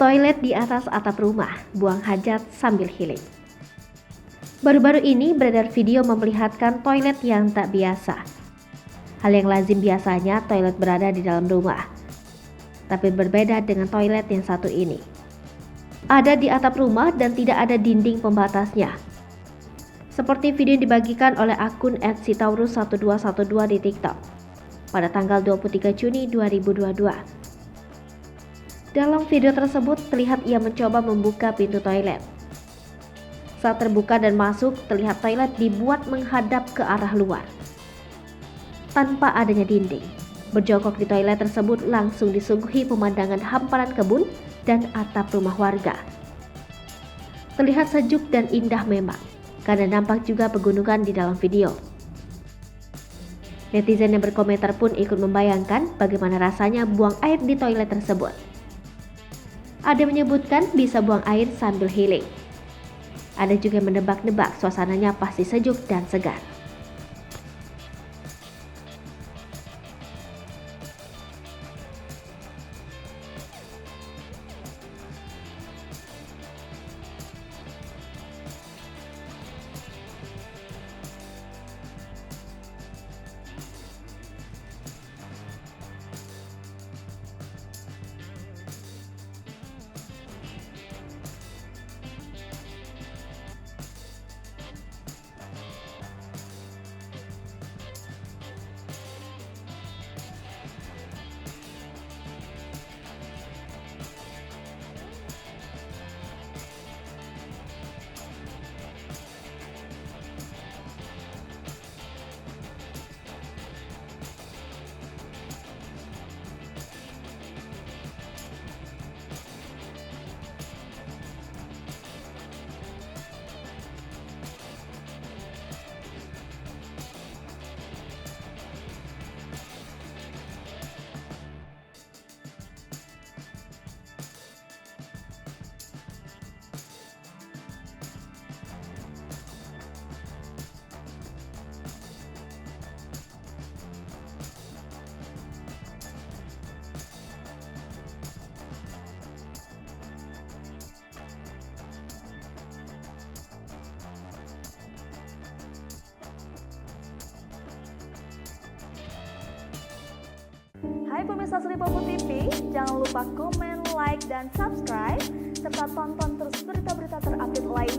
Toilet di atas atap rumah, buang hajat sambil healing. Baru-baru ini beredar video memperlihatkan toilet yang tak biasa. Hal yang lazim biasanya toilet berada di dalam rumah. Tapi berbeda dengan toilet yang satu ini. Ada di atap rumah dan tidak ada dinding pembatasnya. Seperti video yang dibagikan oleh akun @sitaurus1212 di TikTok pada tanggal 23 Juni 2022. Dalam video tersebut terlihat ia mencoba membuka pintu toilet. Saat terbuka dan masuk, terlihat toilet dibuat menghadap ke arah luar. Tanpa adanya dinding, berjongkok di toilet tersebut langsung disuguhi pemandangan hamparan kebun dan atap rumah warga. Terlihat sejuk dan indah memang, karena nampak juga pegunungan di dalam video. Netizen yang berkomentar pun ikut membayangkan bagaimana rasanya buang air di toilet tersebut. Ada yang menyebutkan bisa buang air sambil healing. Ada juga yang menebak-nebak suasananya pasti sejuk dan segar. Hai pemirsa Sri Popo TV, jangan lupa komen, like, dan subscribe, serta tonton terus berita-berita terupdate lain